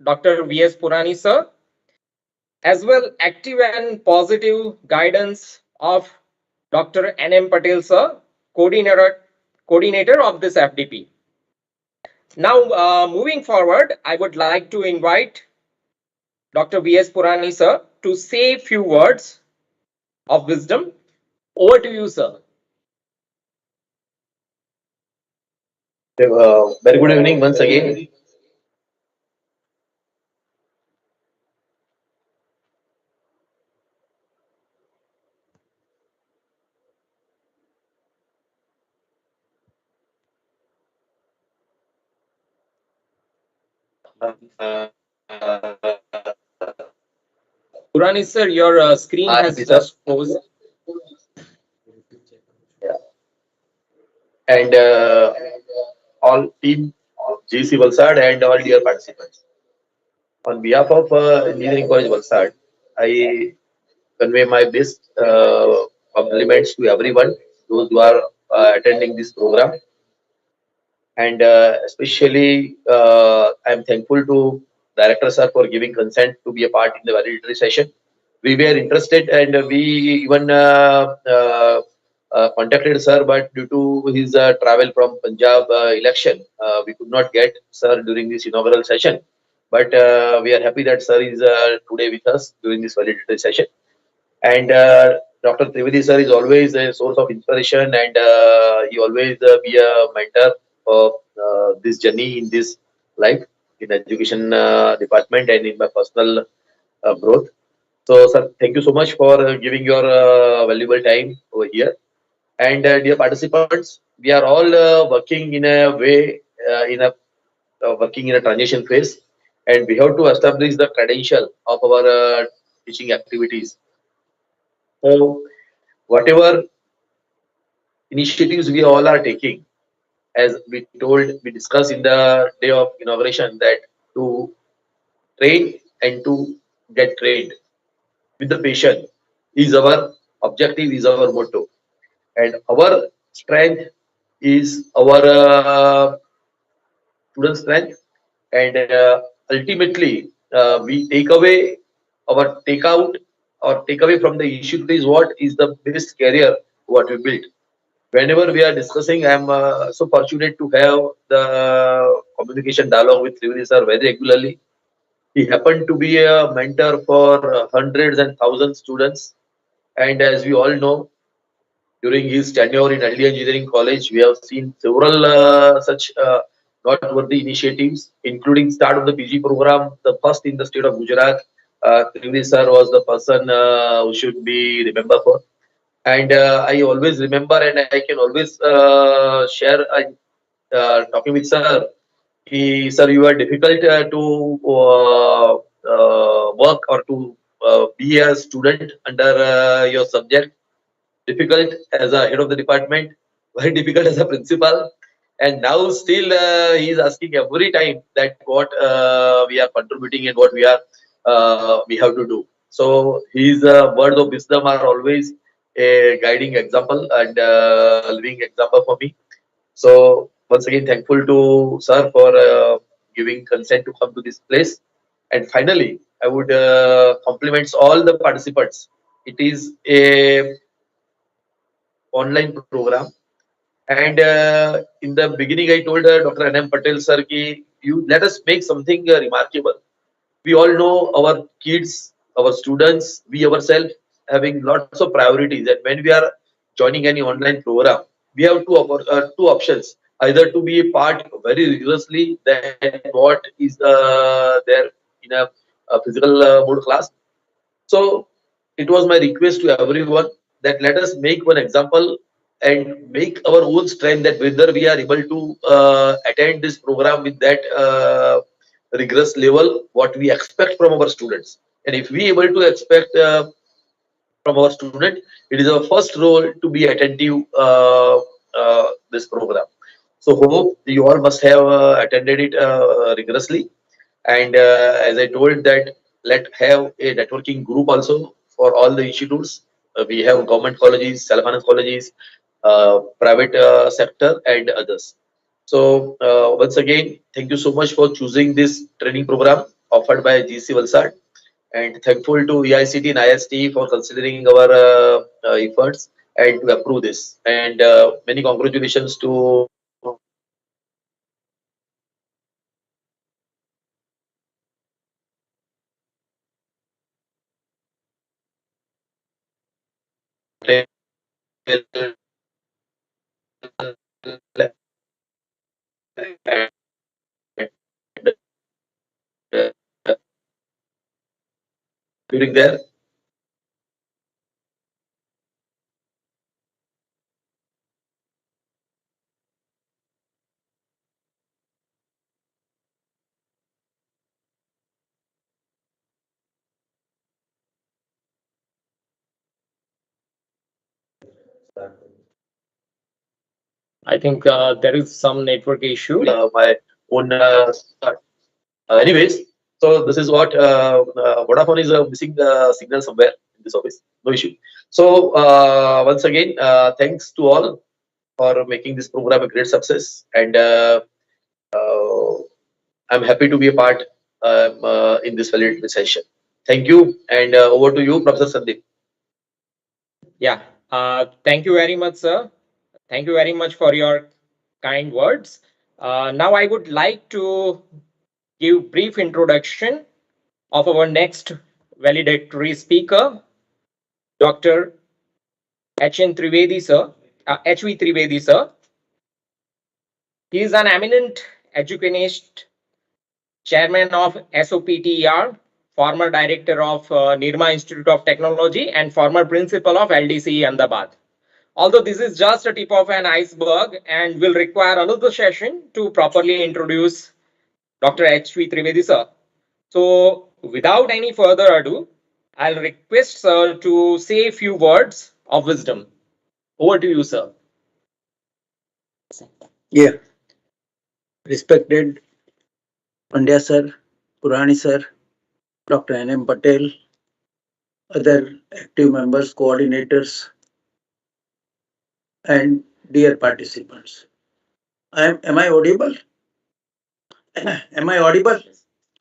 Dr. V.S. Purani sir, as well active and positive guidance of Dr. N.M. Patel sir, coordinator of this FDP. Now, moving forward, I would like to invite Dr. V.S. Purani sir to say a few words of wisdom. Over to you, sir. Very good evening once again. Purani sir, your screen Hi, has sir. just frozen. Yeah. And all team GC Valsad and all dear participants. On behalf of Engineering College Valsad, I convey my best compliments to everyone, those who are attending this program. And especially, I'm thankful to Director Sir for giving consent to be a part in the valedictory session. We were interested and we even contacted Sir, but due to his travel from Punjab election, we could not get Sir during this inaugural session. But we are happy that Sir is today with us during this valedictory session. And Dr. Trivedi sir is always a source of inspiration, and he always be a mentor of this journey in this life in education department and in my personal growth. So, sir, thank you so much for giving your valuable time over here. And dear participants, we are all working in a way, working in a transition phase, and we have to establish the credential of our teaching activities. So, whatever initiatives we all are taking, as we discussed in the day of inauguration, that to train and to get trained with the patient is our objective, is our motto. And our strength is our student strength. And ultimately, we take away our take out or take away from the institute is what is the best career what we built. Whenever we are discussing, I'm so fortunate to have the communication dialogue with Trivedi sir very regularly. He happened to be a mentor for hundreds and thousands students. And as we all know, during his tenure in Early Engineering College, we have seen several such noteworthy initiatives, including start of the PG program, the first in the state of Gujarat. Trivedi sir was the person who should be remembered for. And I always remember, and I can always share. Talking with sir, sir, you are difficult to work or to be a student under your subject. Difficult as a head of the department, very difficult as a principal, and now still he is asking every time that what we are contributing and what we have to do. So his words of wisdom are always a guiding example and living example for me. So once again, thankful to sir for giving consent to come to this place. And finally, I would compliment all the participants. It is a online program. And in the beginning, I told Dr. N.M. Patel sir, ki, you let us make something remarkable. We all know our kids, our students, we ourselves having lots of priorities. And when we are joining any online program, we have two options: either to be a part very rigorously than what is there in a physical mode class. So it was my request to everyone that let us make one example and make our own strength, that whether we are able to attend this program with that rigorous level what we expect from our students. And if we able to expect from our student, it is our first role to be attentive this program. So hope you all must have attended it rigorously. And as I told that, let have a networking group also for all the institutes. We have government colleges, self-finance colleges, private sector, and others. So once again, thank you so much for choosing this training program. offered by GC Valsad, and thankful to AICT and ISTE for considering our efforts and to approve this. And many congratulations to during there. I think there is some network issue. My own start. Anyways, so this is what Vodafone is missing the signal somewhere in this office. No issue. So once again, thanks to all for making this program a great success, and uh, I'm happy to be a part in this valedictory session. Thank you, and over to you, Professor Sandeep. Yeah. Thank you very much, sir. Thank you very much for your kind words. Now I would like to give brief introduction of our next valedictory speaker, Dr. H.N. Trivedi, sir. H.V. Trivedi, sir. He is an eminent educationist, chairman of SOPTER, former director of Nirma Institute of Technology, and former principal of LDC Ahmedabad. Although this is just a tip of an iceberg and will require another session to properly introduce Dr. H.V. Trivedi, sir. So, without any further ado, I'll request sir to say a few words of wisdom. Over to you, sir. Yeah, respected Pandya sir, Purani sir, Dr. N.M. Patel, other active members, coordinators, and dear participants. Am I audible? Am I audible?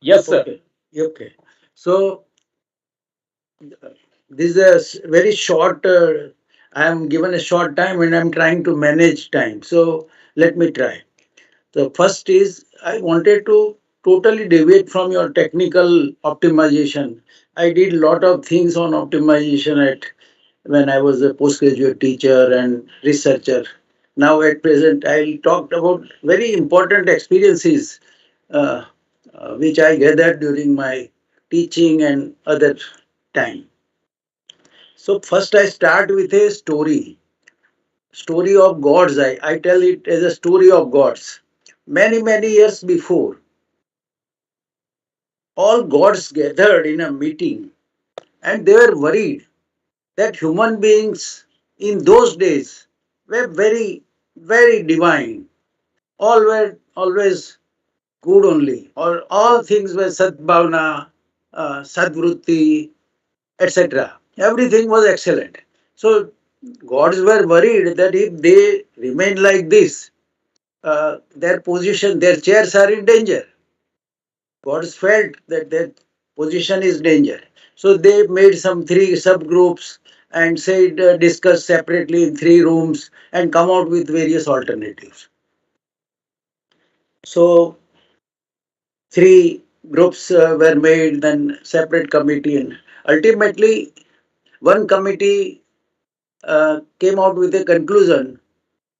Yes, sir. Okay. Okay. So this is a very short. I am given a short time, and I'm trying to manage time. So let me try. The first is I wanted to totally deviate from your technical optimization. I did a lot of things on optimization at when I was a postgraduate teacher and researcher. Now at present, I'll talk about very important experiences uh, which I gathered during my teaching and other time. So first I start with a story of gods. I tell it as a story of gods. Many years before, all gods gathered in a meeting and they were worried that human beings in those days were very divine. All were always good only, or all things were sadbhavana, sadvrutti, etc. Everything was excellent. So gods were worried that if they remain like this, their position, their chairs are in danger. Gods felt that their position is danger. So they made some three subgroups and said discuss separately in three rooms and come out with various alternatives. So three groups were made, then separate committee, and ultimately one committee came out with a conclusion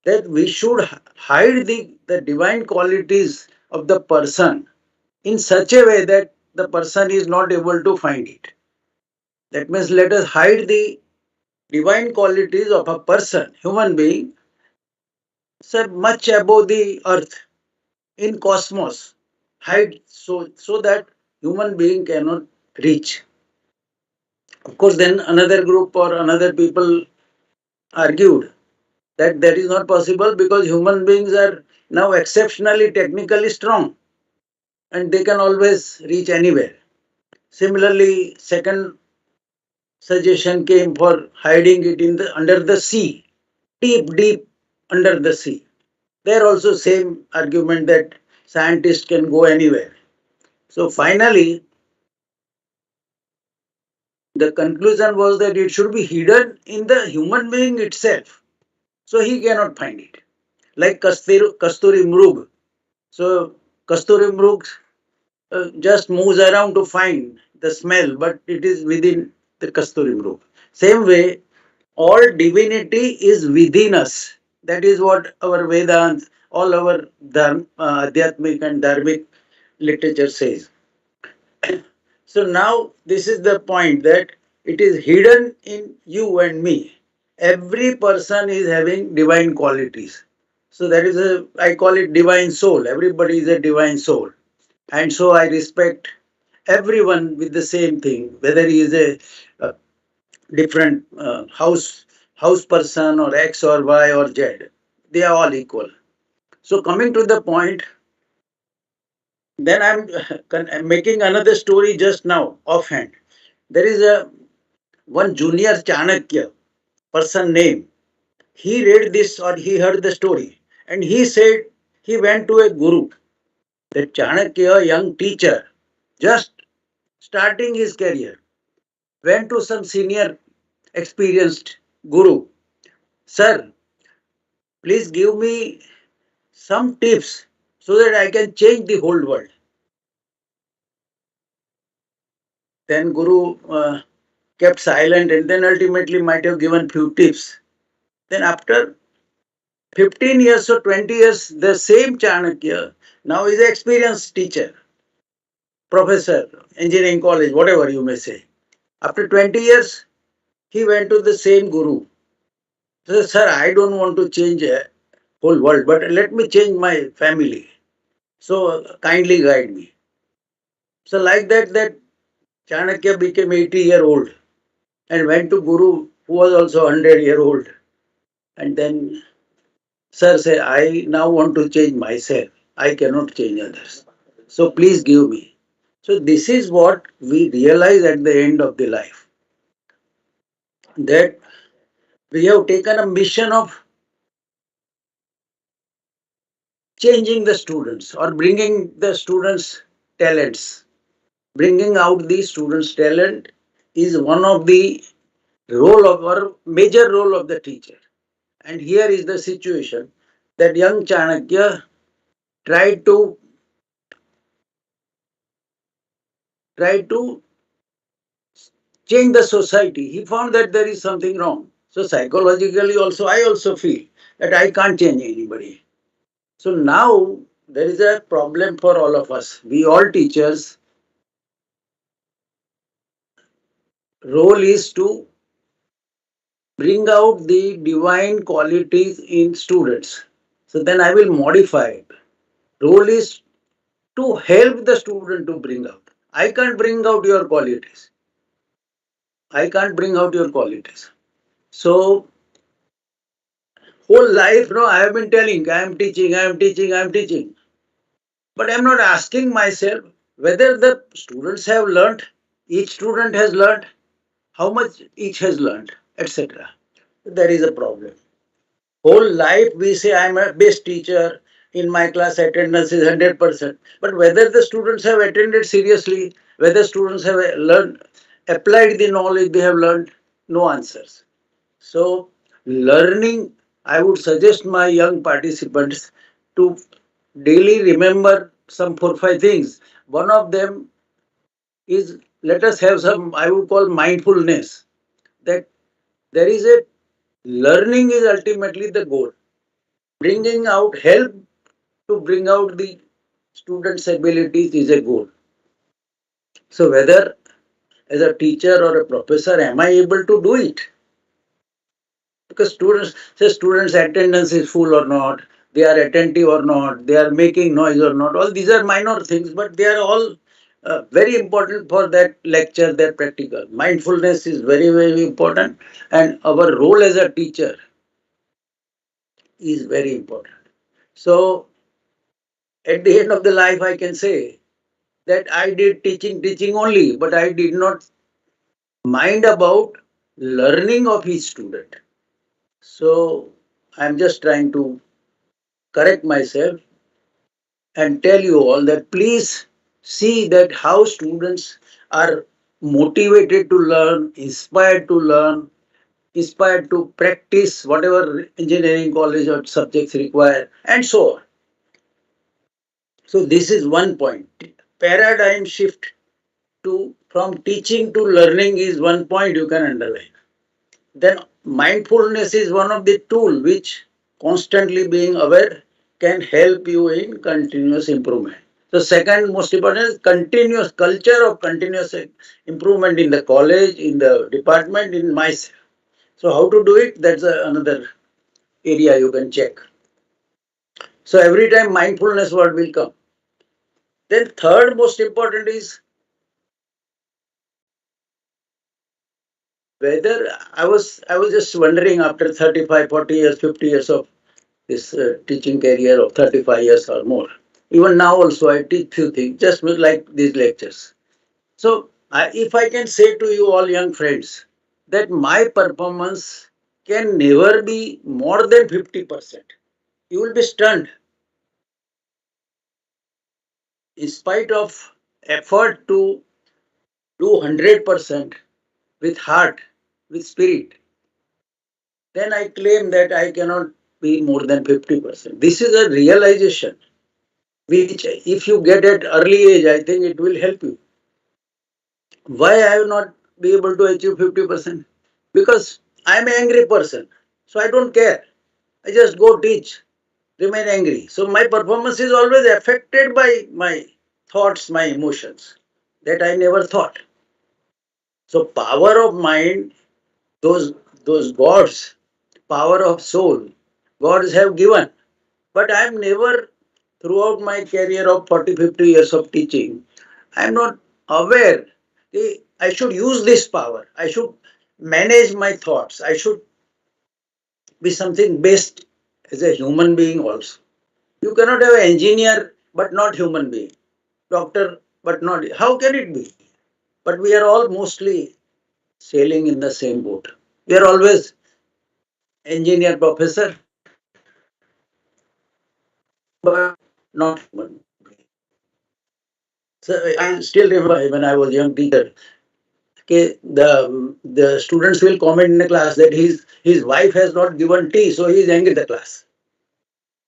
that we should hide the divine qualities of the person in such a way that the person is not able to find it. That means let us hide the divine qualities of a person, human being, so much above the earth in cosmos. Hide so that human being cannot reach. Of course, then another group or another people argued that that is not possible because human beings are now exceptionally technically strong and they can always reach anywhere. Similarly, second suggestion came for hiding it in the under the sea, deep under the sea. There also same argument that scientists can go anywhere. So finally, the conclusion was that it should be hidden in the human being itself. So he cannot find it. Like Kasturi Mrug. So Kasturi Mrug just moves around to find the smell, but it is within the Kasturi Mrug. Same way, all divinity is within us. That is what our Vedants, all our Adhyatmic and Dharmic literature says. So now this is the point that it is hidden in you and me. Every person is having divine qualities. So that is I call it divine soul. Everybody is a divine soul. And so I respect everyone with the same thing, whether he is a different house person or X or Y or Z. They are all equal. So coming to the point, then I'm making another story just now offhand. There is a one junior Chanakya person name. He read this or he heard the story and he said he went to a guru. That Chanakya, young teacher, just starting his career, went to some senior experienced guru. Sir, please give me some tips so that I can change the whole world. Then Guru kept silent and then ultimately might have given few tips. Then after 15 years or 20 years, the same Chanakya now is an experienced teacher, professor, engineering college, whatever you may say. After 20 years, he went to the same guru. He said, sir, I don't want to change a whole world, but let me change my family. So kindly guide me. So like that, that Chanakya became 80-year-old and went to Guru, who was also 100-year-old. And then sir said, I now want to change myself. I cannot change others. So please give me. So this is what we realize at the end of the life. That we have taken a mission of changing the students or bringing the students' talents. Bringing out the students' talent is one of the role of or major role of the teacher. And here is the situation that young Chanakya tried to change the society. He found that there is something wrong. So psychologically also, I also feel that I can't change anybody. So now there is a problem for all of us. We all teachers, role is to bring out the divine qualities in students. So then I will modify it. Role is to help the student to bring out. I can't bring out your qualities. I can't bring out your qualities. So whole life, no, I have been telling, I am teaching, I am teaching, I am teaching. But I am not asking myself whether the students have learnt, each student has learnt, how much each has learnt, etc. There is a problem. Whole life we say I am a best teacher, in my class attendance is 100%. But whether the students have attended seriously, whether students have learned, applied the knowledge they have learned, no answers. So, learning, I would suggest my young participants to daily remember some 4 5 things. One of them is let us have some, I would call mindfulness, that there is a learning is ultimately the goal. Bringing out help to bring out the students' abilities is a goal. So, whether as a teacher or a professor, am I able to do it? Because students attendance is full or not, they are attentive or not, they are making noise or not, all these are minor things, but they are all very important for that lecture, that practical mindfulness is very very important, and our role as a teacher is very important. So at the end of the life I can say that I did teaching only, but I did not mind about learning of each student. So I'm just trying to correct myself and tell you all that please see that how students are motivated to learn, inspired to practice whatever engineering college or subjects require, and so on. So this is one point. Paradigm shift to from teaching to learning is one point you can underline. Then mindfulness is one of the tool which constantly being aware can help you in continuous improvement. So second most important is continuous culture of continuous improvement in the college, in the department, in myself. So how to do it? That's another area you can check. So every time mindfulness word will come. Then third most important is whether I was just wondering after 35, 40 years, 50 years of this teaching career of 35 years or more. Even now also I teach few things, just like these lectures. So if I can say to you all young friends that my performance can never be more than 50%, you will be stunned. In spite of effort to do 100% with heart, with spirit, then I claim that I cannot be more than 50%. This is a realization which, if you get at early age, I think it will help you. Why I have not be able to achieve 50%? Because I am an angry person. So I don't care. I just go teach, remain angry. So my performance is always affected by my thoughts, my emotions that I never thought. So power of mind, those those gods, power of soul, gods have given. But I am never, throughout my career of 40, 50 years of teaching, I am not aware. I should use this power. I should manage my thoughts. I should be something best as a human being also. You cannot have an engineer but not human being, doctor but not. How can it be? But we are all mostly sailing in the same boat. We are always engineer, professor, but not human being. So I still remember when I was young teacher, okay, the students will comment in the class that his wife has not given tea, so he is angry at the class.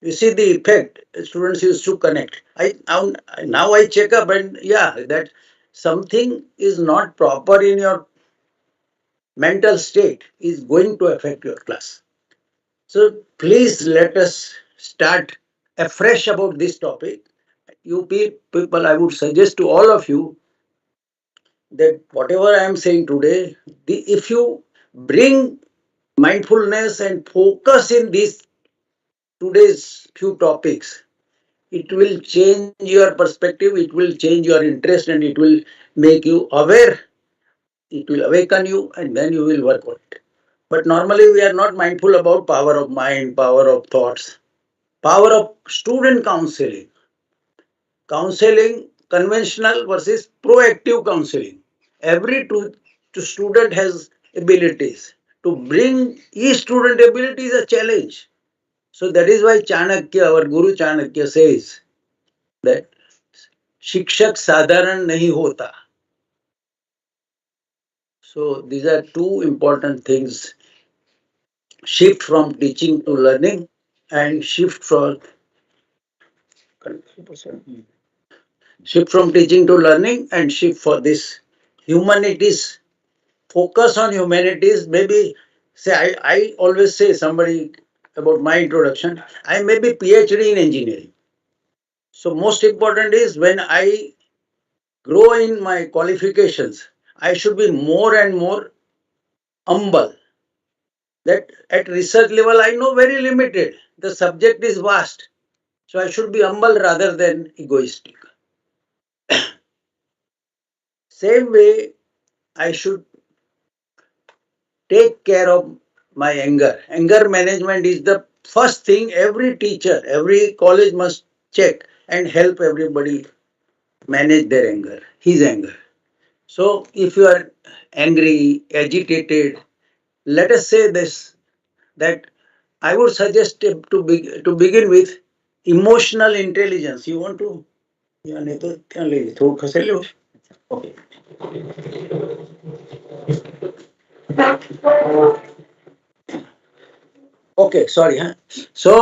You see the effect. Students used to connect. Now I check up and yeah, that something is not proper in your mental state is going to affect your class. So please let us start afresh about this topic. You people, I would suggest to all of you that whatever I am saying today, if you bring mindfulness and focus in these today's few topics, it will change your perspective, it will change your interest, and it will make you aware, it will awaken you, and then you will work on it. But normally we are not mindful about power of mind, power of thoughts, power of student counseling. Counseling, conventional versus proactive counseling. Every student has abilities. To bring each student ability is a challenge. So that is why Chanakya, our Guru Chanakya says that शिक्षक साधारण नहीं होता. So these are two important things. Shift from teaching to learning and shift from teaching to learning and shift for this humanities, focus on humanities. Maybe say I always say somebody about my introduction, I may be PhD in engineering. So most important is when I grow in my qualifications, I should be more and more humble. That at research level I know very limited. The subject is vast. So I should be humble rather than egoistic. Same way I should take care of my anger. Anger management is the first thing every teacher, every college must check and help everybody manage their anger, his anger. So if you are angry, agitated, let us say this that I would suggest to begin with emotional intelligence. You want to યા નહીં તો ત્યાં લઈ લે થોડું ખસેલું. Okay. Okay, sorry. Huh? So,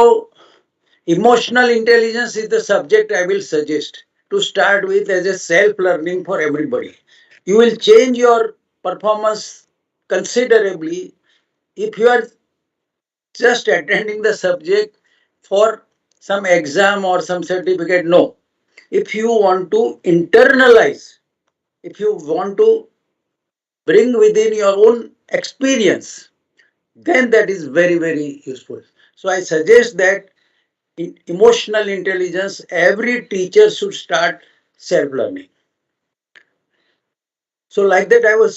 emotional intelligence is the subject I will suggest to start with as a self learning for everybody. You will change your performance considerably if you are just attending the subject for some exam or some certificate. No. If you want to internalize, if you want to bring within your own experience, then that is very, very useful. So I suggest that in emotional intelligence, every teacher should start self learning. So, like that, I was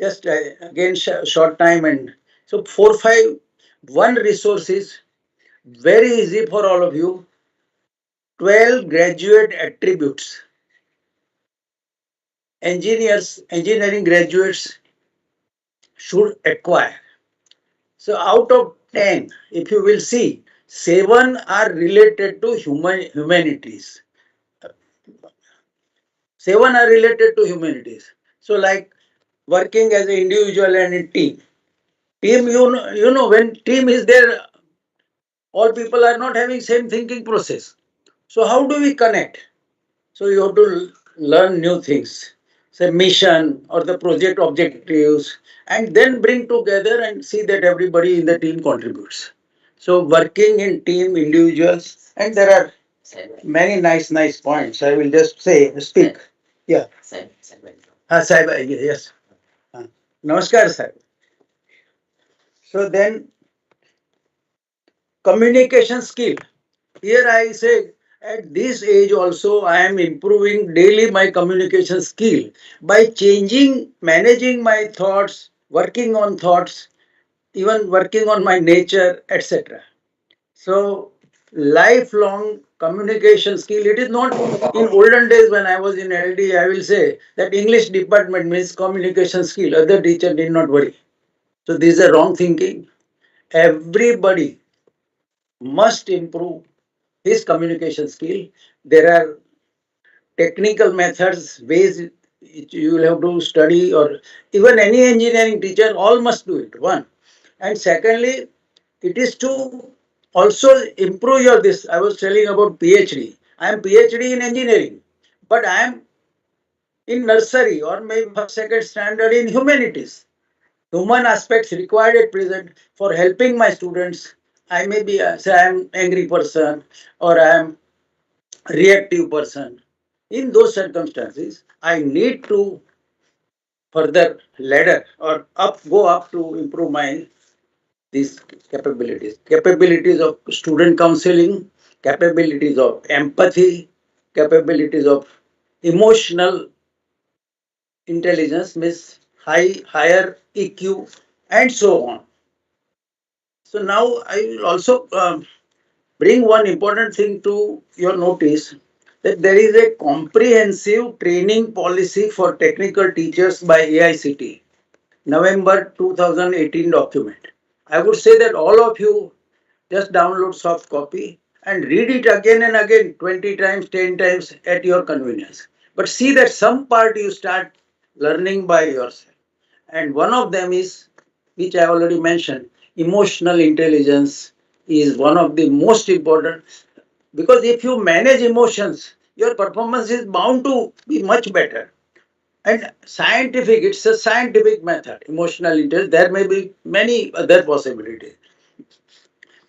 just again short time, and so 4, 5, one resource is very easy for all of you. 12 graduate attributes. Engineering graduates should acquire. So, out of 10, if you will see, 7 are related to humanities. 7 are related to humanities. So, like working as an individual and a team. Team, when team is there, all people are not having same thinking process. So, how do we connect? So, you have to learn new things, say mission or the project objectives, and then bring together and see that everybody in the team contributes. So, working in team, individuals, and there are many nice points. I will just say, speak. Yeah. Sahib, yes. Namaskar, sir. So then, communication skill. Here I say, at this age also, I am improving daily my communication skill by changing, managing my thoughts, working on thoughts, even working on my nature, etc. So, lifelong communication skill. It is not in olden days when I was in LD, I will say that English department means communication skill. Other teacher did not worry. So, this is a wrong thinking. Everybody must improve his communication skill. There are technical methods, ways you will have to study, or even any engineering teacher, all must do it. One. And secondly, it is to also improve your this. I was telling about PhD. I am PhD in engineering, but I am in nursery or maybe first, second standard in humanities. Human aspects required at present for helping my students. I may be, say, I am angry person or I am reactive person. In those circumstances, I need to further ladder or go up to improve my these capabilities of student counseling, capabilities of empathy, capabilities of emotional intelligence, means higher EQ, and so on. So now I will also bring one important thing to your notice, that there is a comprehensive training policy for technical teachers by AICTE, November 2018 document. I would say that all of you just download soft copy and read it again and again 20 times, 10 times at your convenience. But see that some part you start learning by yourself. And one of them is, which I already mentioned, emotional intelligence is one of the most important, because if you manage emotions, your performance is bound to be much better. And scientific, it's a scientific method, emotional intelligence. There may be many other possibilities.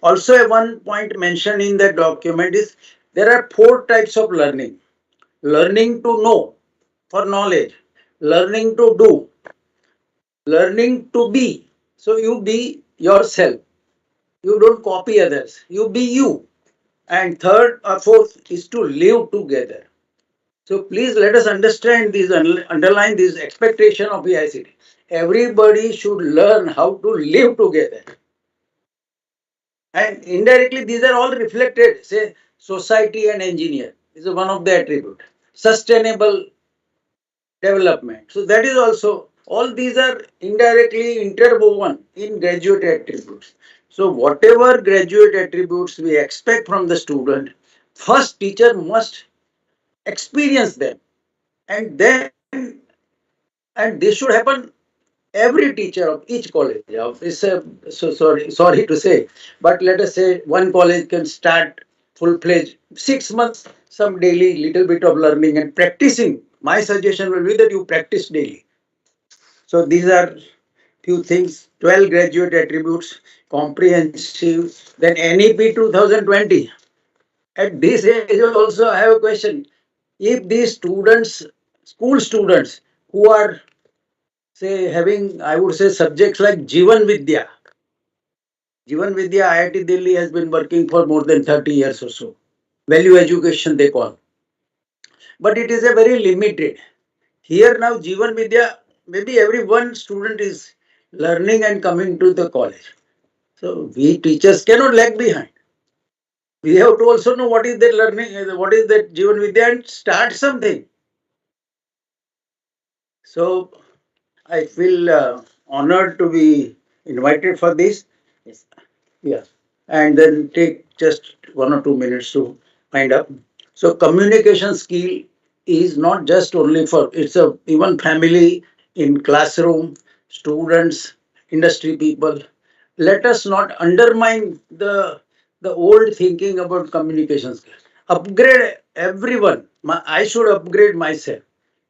Also, one point mentioned in the document is there are 4 types of learning: learning to know for knowledge, learning to do, learning to be. So, you be yourself, you don't copy others, you be you. And third or fourth is to live together. So, please let us understand this, underline this expectation of the ICT. Everybody should learn how to live together. And indirectly, these are all reflected, say, society and engineer. This is one of the attributes. Sustainable development. So that is also, all these are indirectly interwoven in graduate attributes. So whatever graduate attributes we expect from the student, first teacher must experience them, and then and this should happen every teacher of each college of is so sorry to say, but let us say one college can start full-fledged 6 months, some daily little bit of learning and practicing. My suggestion will be that you practice daily. So these are few things. 12 graduate attributes, comprehensive. Then NEP 2020. At this age also I have a question. If these students, school students who are say having, I would say, subjects like Jivan Vidya, IIT Delhi has been working for more than 30 years or so. Value education they call. But it is a very limited. Here now Jivan Vidya, maybe every one student is learning and coming to the college. So we teachers cannot lag behind. We have to also know what is that learning, what is that Jivan Vidya, and start something. So I feel honored to be invited for this. Yes. Yeah. And then take just 1 or 2 minutes to wind up. So communication skill is not just only for, it's a even family, in classroom, students, industry people. Let us not undermine the old thinking about communication skill. Upgrade everyone. I should upgrade myself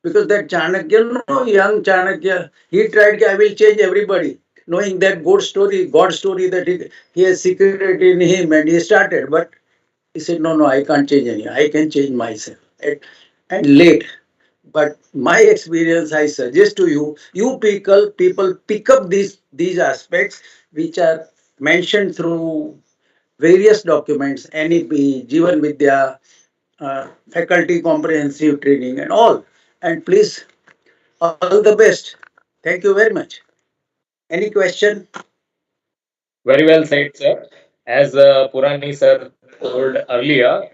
because that Chanakya, no, young Chanakya, he tried, I will change everybody, knowing that God story that he has secret in him, and he started. But he said, no, no, I can't change any. I can change myself. And late. But my experience, I suggest to you, you people pick up these aspects which are mentioned through various documents, NEP, Jivan Vidya, faculty comprehensive training, and all. And please, all the best. Thank you very much. Any question? Very well said, sir. As Purani sir told earlier,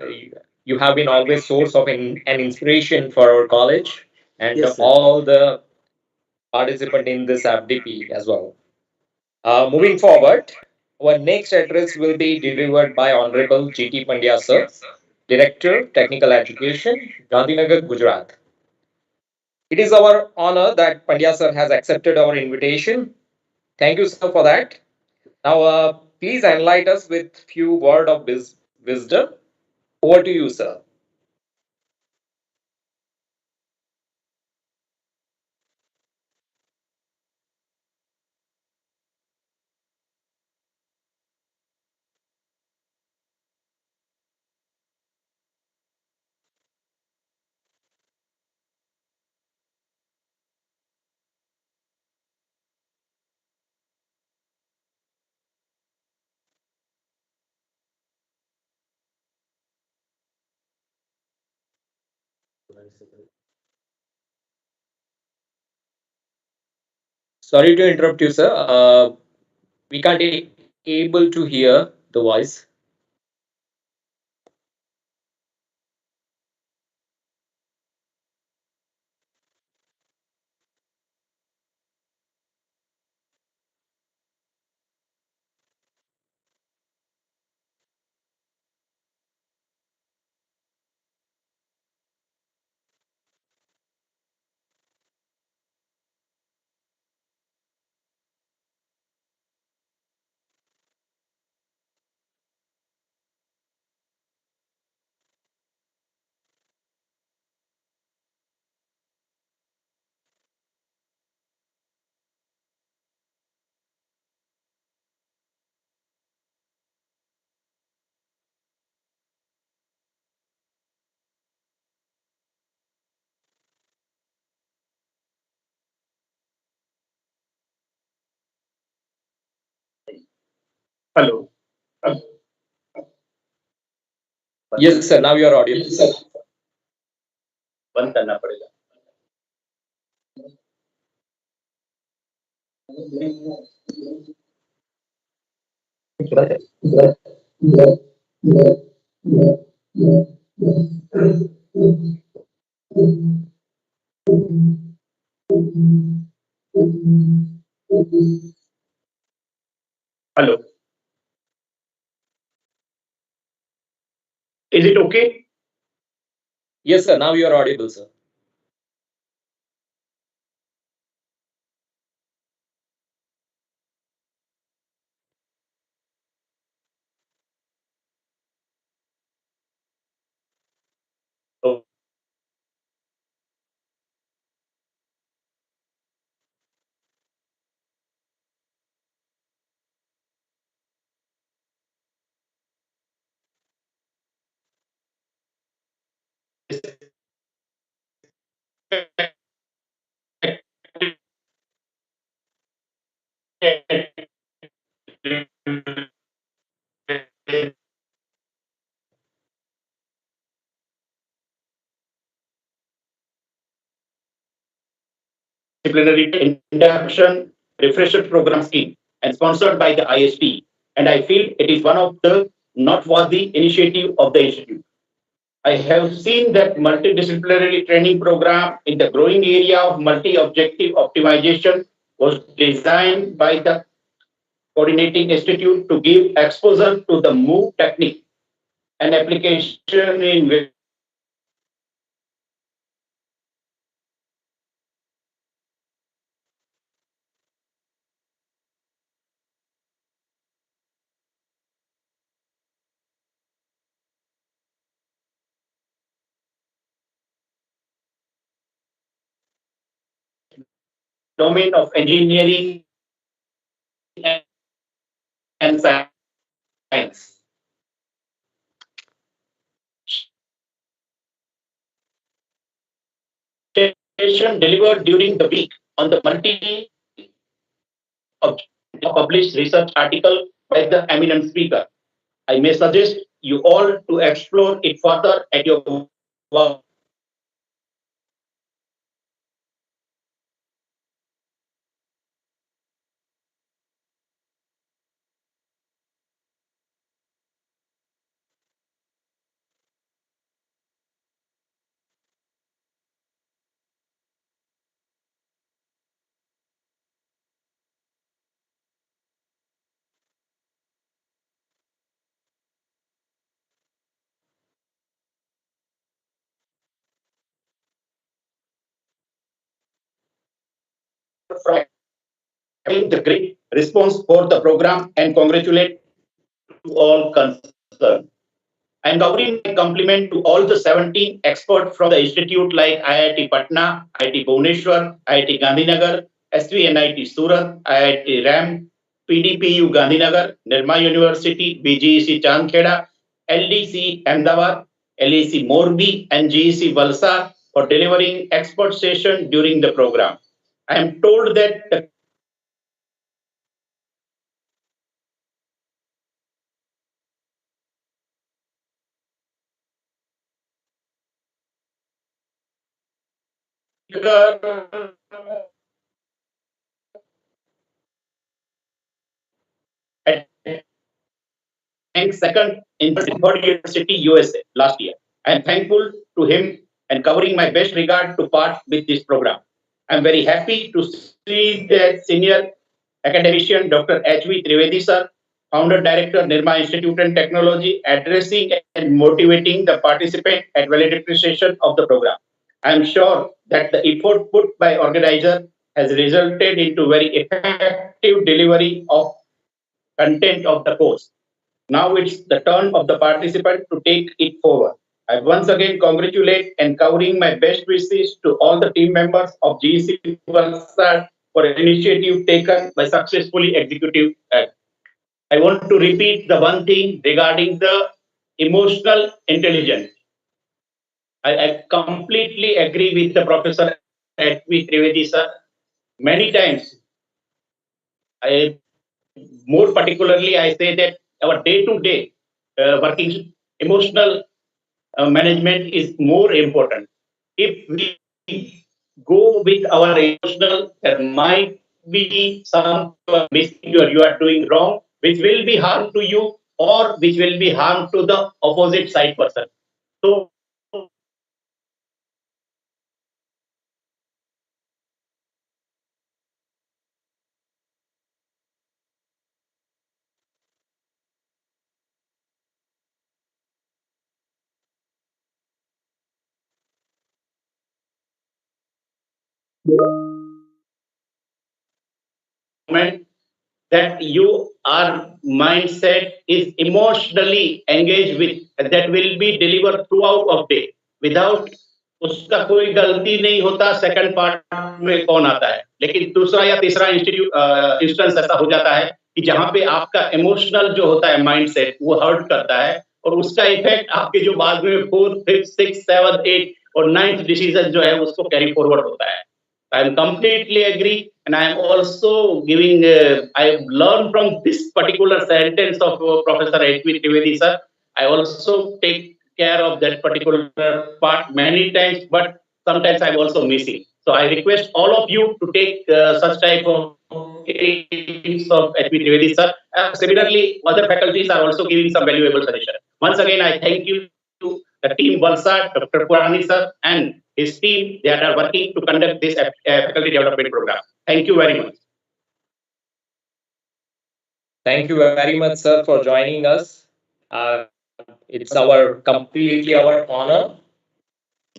you have been always source of an inspiration for our college and Yes, sir. all the participant in this FDP as well. Moving forward, our next address will be delivered by Honorable G.T. Pandya sir, Director, Technical Education, Gandhinagar, Gujarat. It is our honor that Pandya sir has accepted our invitation. Thank you, sir, for that. Now, please enlighten us with few word of wisdom. Over to you, sir. Sorry to interrupt you, sir. We can't able to hear the voice. Hello. Yes, sir. Now you are audible. बंद करना पड़ेगा. Hello. Is it okay? Yes, sir. Now you are audible, sir. Oh, disciplinary induction refresher program scheme and sponsored by the IST. And I feel it is one of the noteworthy initiative of the institute. I have seen that multidisciplinary training program in the growing area of multi-objective optimization was designed by the coordinating institute to give exposure to the MOO technique and application in domain of engineering and science. Session delivered during the week on the multi published research article by the eminent speaker. I may suggest you all to explore it further at your work. From having the great response for the program and congratulate to all concerned. I'm covering my compliment to all the 17 experts from the institute like IIT Patna, IIT Bhubaneswar, IIT Gandhinagar, SVNIT Surat, IIT RAM, PDPU Gandhinagar, Nirma University, BGEC Chandkheda, LDC Ahmedabad, LEC Morbi, and GEC Valsad for delivering expert session during the program. I am told that the ranked second in Stanford University, USA last year. I am thankful to him and covering my best regard to part with this program. I am very happy to see that senior academician Dr. H.V. Trivedi sir, founder director Nirma Institute and Technology, addressing and motivating the participant at valedictory session of the program. I am sure that the effort put by organizer has resulted into very effective delivery of content of the course. Now it's the turn of the participant to take it forward. I once again congratulate and covering my best wishes to all the team members of GEC Valsad for an initiative taken by successfully executive act. I want to repeat the one thing regarding the emotional intelligence. I completely agree with the Professor H.V. Trivedi sir. Many times, I more particularly, I say that our day-to-day working emotional management is more important. If we go with our emotional, there might be some mistake you are doing wrong, which will be harm to you or which will be harm to the opposite side person. So that you are mindset is emotionally engaged with, that will be delivered throughout of day without उसका कोई गलती नहीं होता. Second part में कौन आता है, लेकिन दूसरा या तीसरा इंस्टेंस ऐसा हो जाता है कि जहां पे आपका इमोशनल जो होता है माइंडसेट वो हर्ट करता है और उसका इफेक्ट आपके जो बाद में 4th 5th 6th 7th 8th और 9th डिसीजन जो है उसको कैरी फॉरवर्ड होता है. I am completely agree, and I am also giving. I have learned from this particular sentence of Professor H.V. Trivedi sir. I also take care of that particular part many times, but sometimes I'm also missing. So I request all of you to take such type of tips of H.V. Trivedi sir. Similarly, other faculties are also giving some valuable suggestion. Once again, I thank you to the team Valsad, Dr. Purani sir, and his team. They are working to conduct this faculty development program. Thank you very much. Thank you very much, sir, for joining us. It's completely our honor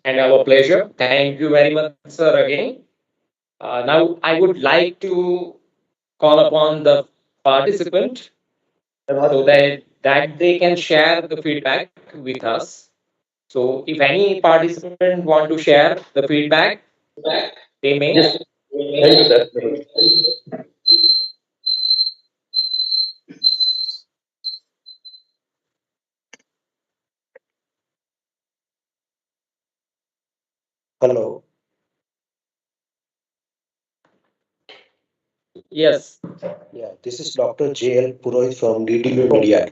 and our pleasure. Thank you very much, sir, again. Now, I would like to call upon the participant so that they can share the feedback with us. So, if any participant want to share the feedback, they may. Yes. Thank you, sir. Hello. Yes. Yeah, this is Dr. J.L. Purohit from DTU Media.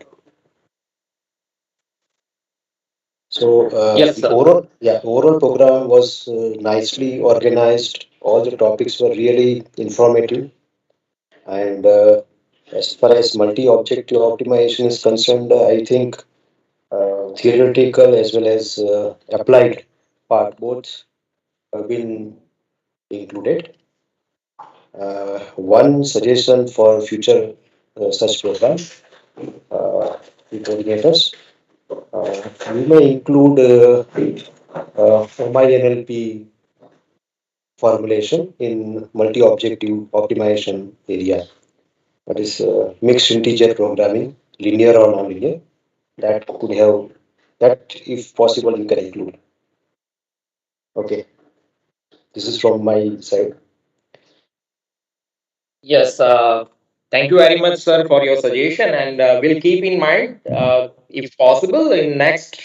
So, Yes, the sir. overall program was nicely organized. All the topics were really informative. And as far as multi-objective optimization is concerned, I think theoretical as well as applied part both have been included. One suggestion for future such program, the coordinators, we may include MINLP formulation in multi-objective optimization area. That is mixed integer programming, linear or non-linear. That could have that, if possible, you can include. Okay, this is from my side. Yes, thank you very much, sir, for your suggestion, and we'll keep in mind, if possible, in next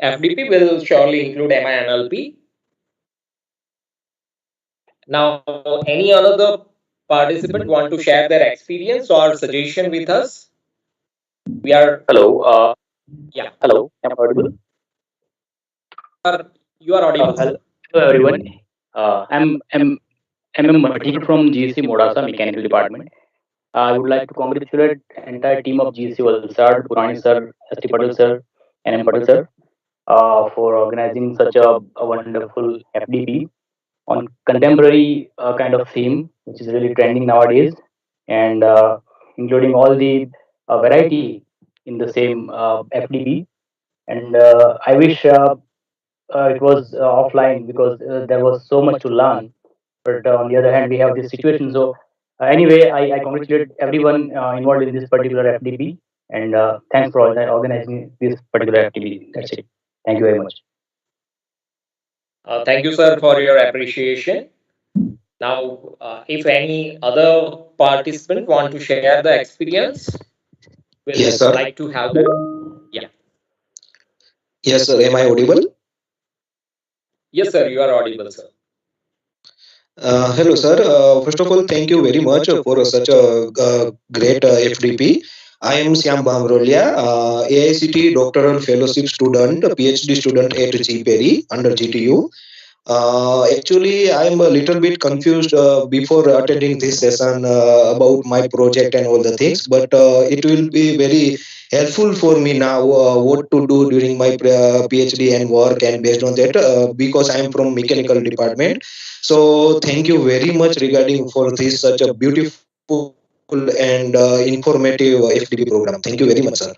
FDP, we'll surely include MINLP. Now, any other participant want to share their experience or suggestion with us? We are. Hello. Yeah. Hello. Am I audible? You are audible, sir. Hello, everyone. I'm Mathur from GEC Modasa Mechanical Department. I would like to congratulate entire team of GEC Valsad, Purani sir, ST Patel sir, and M Patel sir for organizing such a wonderful FDP on contemporary kind of theme, which is really trending nowadays, and including all the variety in the same FDP. And I wish it was offline because there was so much to learn. But on the other hand, we have this situation. So anyway, I congratulate everyone involved in this particular FDP, and thanks for organizing this particular FDP. That's it. Thank you very much. Thank you, sir, for your appreciation. Now, if any other participant want to share the experience, we'll Yes, sir. like to have them. Yeah. Yes, sir. Am I audible? Yes, sir, you are audible, sir. Hello, sir. First of all, thank you very much for such a great FDP. I am Syam Bamrolia, AICTE Doctoral Fellowship student, PhD student at GPERI under GTU. Actually, I am a little bit confused before attending this session about my project and all the things, but it will be very helpful for me now what to do during my PhD and work, and based on that, because I am from mechanical department. So thank you very much regarding for this such a beautiful and informative FDP program. Thank you very much, sir.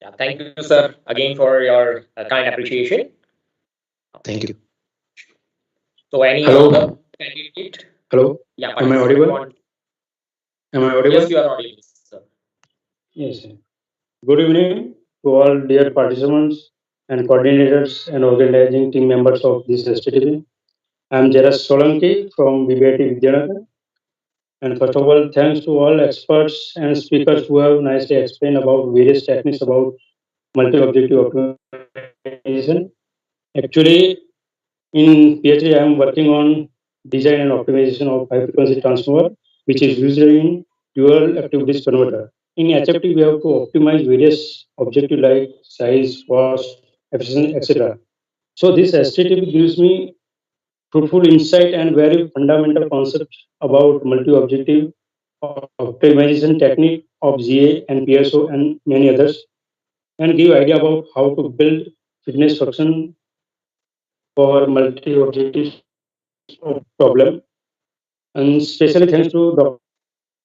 Yeah, thank you, sir, again for your kind appreciation. Thank you. So any Hello. other candidate? Hello. Yeah, Am I participant audible? want. Am I Yes, audible? you are audible, sir. Yes. Good evening to all dear participants and coordinators and organizing team members of this STTP. I am Jaras Solanki from BBIT Vidyanagar. And first of all, thanks to all experts and speakers who have nicely explained about various techniques about multi-objective optimization. Actually, in PhD, I am working on design and optimization of high-frequency transformer, which is used in dual active bridge converter. In HFT, we have to optimize various objectives like size, cost, efficiency, etc. So this STTP gives me fruitful insight and very fundamental concepts about multi-objective optimization technique of GA and PSO and many others, and give idea about how to build fitness function for multi-objective problem. And especially thanks to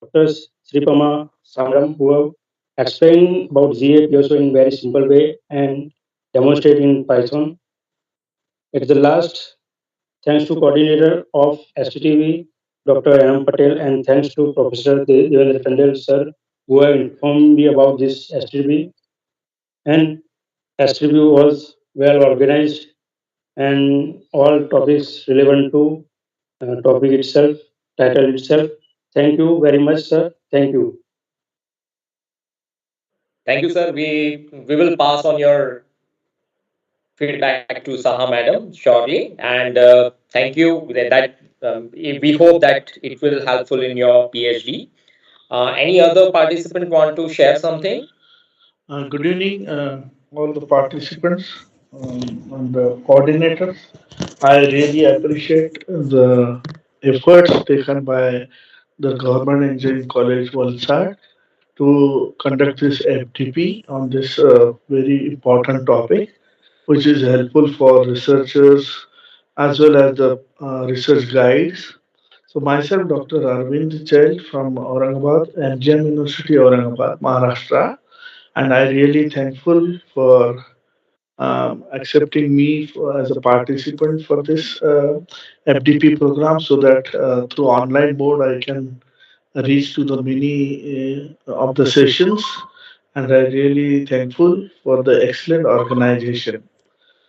doctors Sripama Samram who have explained about GA PSO in very simple way and demonstrate in Python. At the last, thanks to coordinator of STTV, Dr. M. Patel, and thanks to Professor Devendra Tandel, sir, who have informed me about this STTV. And STTV was well organized and all topics relevant to topic itself, title itself. Thank you very much, sir. Thank you. Thank you, sir. We will pass on your feedback to Saha Madam shortly, and thank you. We hope that it will helpful in your PhD. Any other participant want to share something? Good evening, all the participants and the coordinators. I really appreciate the efforts taken by the Government Engineering College Valsad to conduct this FTP on this very important topic, which is helpful for researchers as well as the research guides. So myself, Dr. Arvind Chail from Aurangabad, MGM University, Aurangabad, Maharashtra, and I really thankful for accepting me as a participant for this FDP program, so that through online mode I can reach to the many of the sessions, and I really thankful for the excellent organization.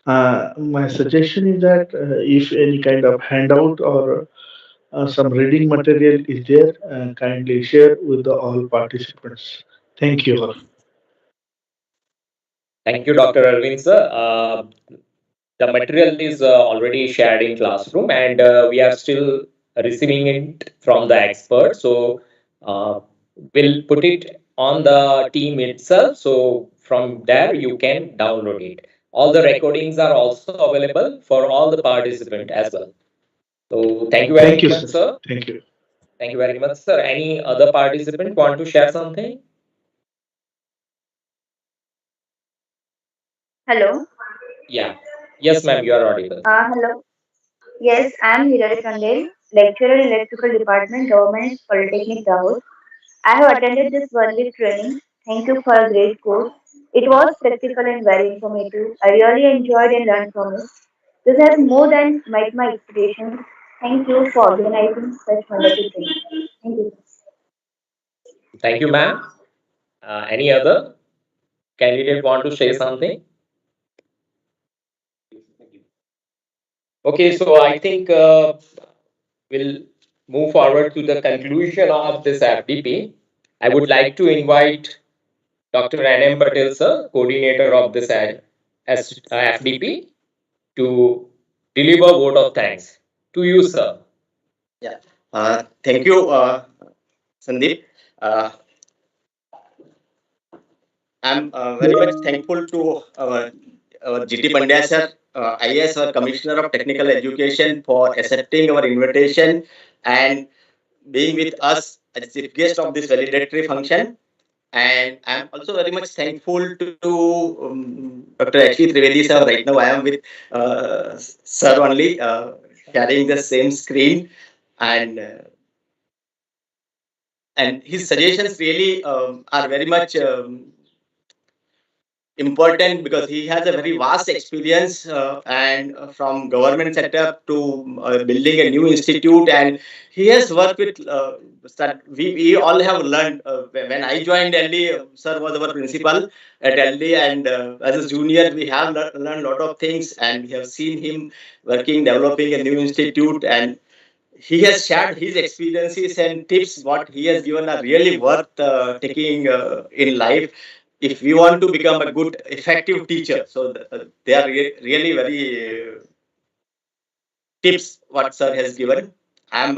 My suggestion is that if any kind of handout or some reading material is there, kindly share with the all participants. Thank you all. Thank you, Dr. Arvind, sir. The material is already shared in classroom, and we are still receiving it from the expert. So we'll put it on the team itself. So from there you can download it. All the recordings are also available for all the participants as well. So thank you very Thank you, much, sir. sir. Thank you. Thank you very much, sir. Any other participant want to share something? Hello. Yeah. Yes, ma'am, you are audible. Hello. Yes, I am Hirari Kandel, lecturer in Electrical Department, Government Polytechnic Dahod. I have attended this 1 week training. Thank you for a great course. It was practical and very informative. I really enjoyed and learned from it. This has more than met my expectations. Thank you for organizing such wonderful things. Thank you. Thank you, ma'am. Any other candidate want to say something? Okay, so I think we'll move forward to the conclusion of this FDP. I would like to invite Dr. N.M. Patel, sir, coordinator of this FDP, to deliver vote of thanks to you, sir. Yeah. Thank you, Sandeep. Uh, I'm very much thankful to our GT Pandya sir, IAS, our Commissioner of Technical Education, for accepting our invitation and being with us as chief guest of this valedictory function. And I'm also very much thankful to Dr. H.P. Trivedi sir. Right now, I am with sir only, sharing the same screen, and his suggestions really are very much important because he has a very vast experience and from government setup to building a new institute, and he has worked with we all have learned when I joined LD, sir was our principal at LD, and as a junior we have learned a lot of things, and we have seen him working developing a new institute, and he has shared his experiences and tips. What he has given are really worth taking in life if we want to become a good effective teacher. So they are really very tips what sir has given. I'm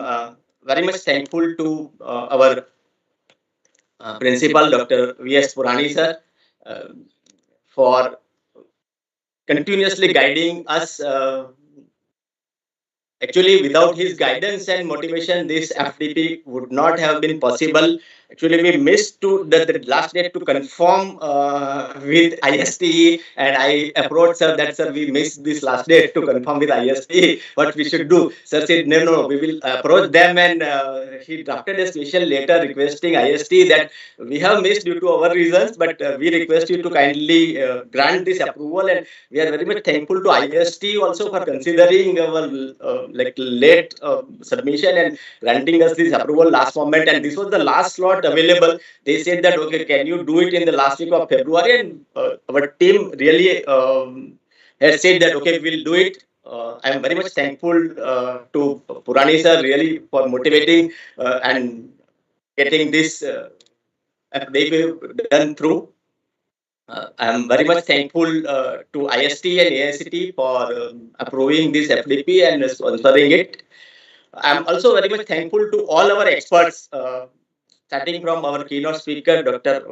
very much thankful to our principal Dr. VS Purani sir uh, for continuously guiding us. Actually, without his guidance and motivation, this FDP would not have been possible. Actually, we missed the last date to confirm with ISTE, and I approached sir that sir we missed this last date to confirm with ISTE what we should do. Sir said no, we will approach them, and he drafted a special letter requesting ISTE that we have missed due to our reasons, but we request you to kindly grant this approval, and we are very much thankful to IST also for considering our late submission and granting us this approval last moment. And this was the last slot available. They said that okay, can you do it in the last week of February? And our team really had said that okay, we'll do it. I am very much thankful to Purani sir really for motivating and getting this done through. I'm very much thankful to IST and AICTE for approving this FDP and sponsoring it. I'm also very much thankful to all our experts, starting from our keynote speaker, Dr.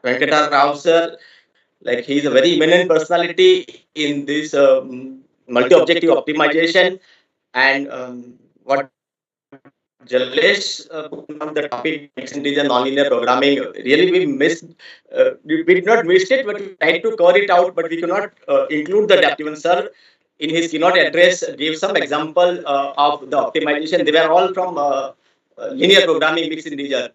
Venkata Rao sir. Like he's a very eminent personality in this multi-objective optimization, and what Jalesh put on the topic mixed intelligence nonlinear programming. Really, we missed. We did not miss it, but we tried to cover it out, but we could not include the depth. Even sir, in his keynote address, gave some example of the optimization. They were all from linear programming mixed integer.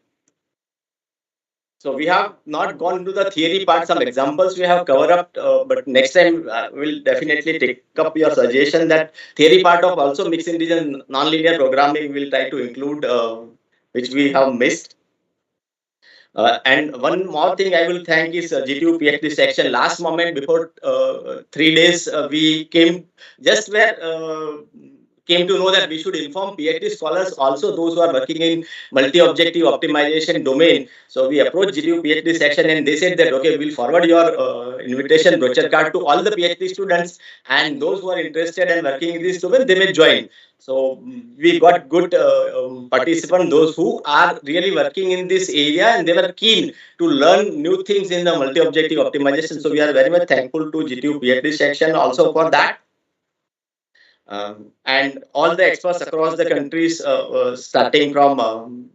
So we have not gone into the theory part. Some examples we have covered up, but next time we'll definitely take up your suggestion that theory part of also mixed intelligence nonlinear programming we'll try to include, which we have missed. And one more thing I will thank is GTU PhD section. Last moment before 3 days, we came just where came to know that we should inform PhD scholars, also those who are working in multi-objective optimization domain. So we approached GTU PhD section and they said that, okay, we'll forward your invitation brochure card to all the PhD students, and those who are interested and working in this domain, they may join. So we got good participants, those who are really working in this area and they were keen to learn new things in the multi-objective optimization. So we are very much thankful to GTU PhD section also for that. And all the experts across the countries, starting from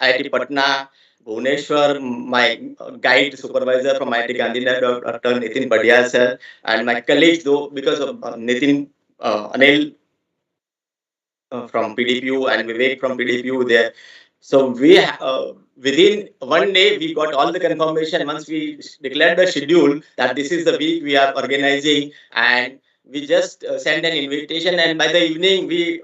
IIT Patna, Bhubaneswar, my guide supervisor from IIT Gandhinagar, Dr. Nitin Padia sir, and my colleagues, though, because of Nitin, Anil from PDPU and Vivek from PDPU there. So we within one day we got all the confirmation once we declared the schedule that this is the week we are organizing, and we just sent an invitation, and by the evening we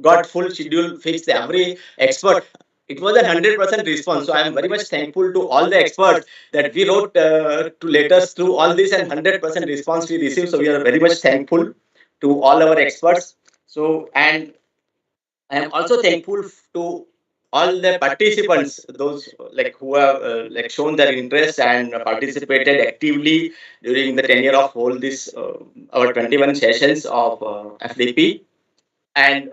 got full schedule fixed every expert. It was a 100% response. So I am very much thankful to all the experts that we wrote to let us through all this, and 100% response we received. So we are very much thankful to all our experts. So, and I am also thankful to all the participants, those who have shown their interest and participated actively during the tenure of all this our 21 sessions of FDP, and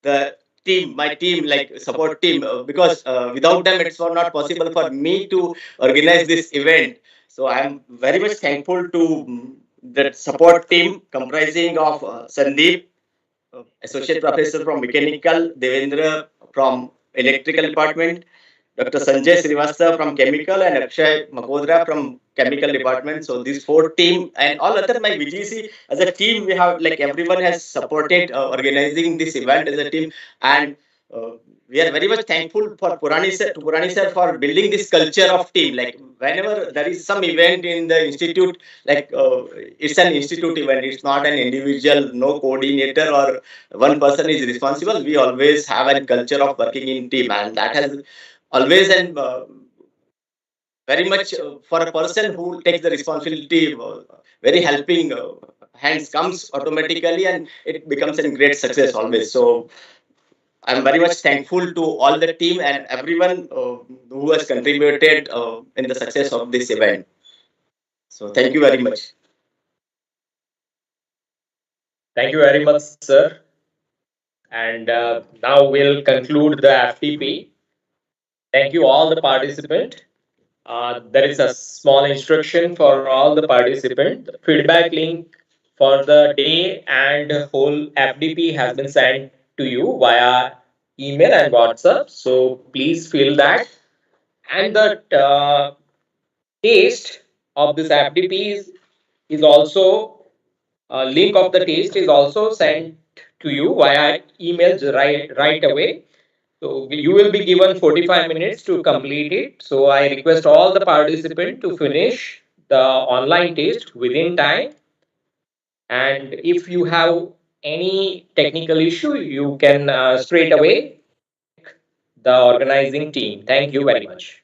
the team, my team, support team, because without them it's not possible for me to organize this event. So I am very much thankful to the support team comprising of Sandeep, Associate Professor from Mechanical, Devendra from Electrical Department, Dr. Sanjay Srivastava from Chemical, and Akshay Makodra from Chemical Department. So these four team and all other my VGC as a team, we have everyone has supported organizing this event as a team, and we are very much thankful for Purani sir for building this culture of team. Like whenever there is some event in the institute, like it's an institute event, it's not an individual, no coordinator or one person is responsible. We always have a culture of working in team, and that has always and very much for a person who takes the responsibility, very helping hands comes automatically, and it becomes a great success always. So I'm very much thankful to all the team and everyone who has contributed in the success of this event. So thank you very much. Thank you very much, sir. And now we'll conclude the FTP. Thank you all the participant. There is a small instruction for all the participant. The feedback link for the day and whole FDP has been sent to you via email and WhatsApp. So please fill that. And the taste of this FDP is also link of the taste is also sent to you via email right away. So you will be given 45 minutes to complete it. So I request all the participants to finish the online test within time. And if you have any technical issue, you can straight away the organizing team. Thank you very much.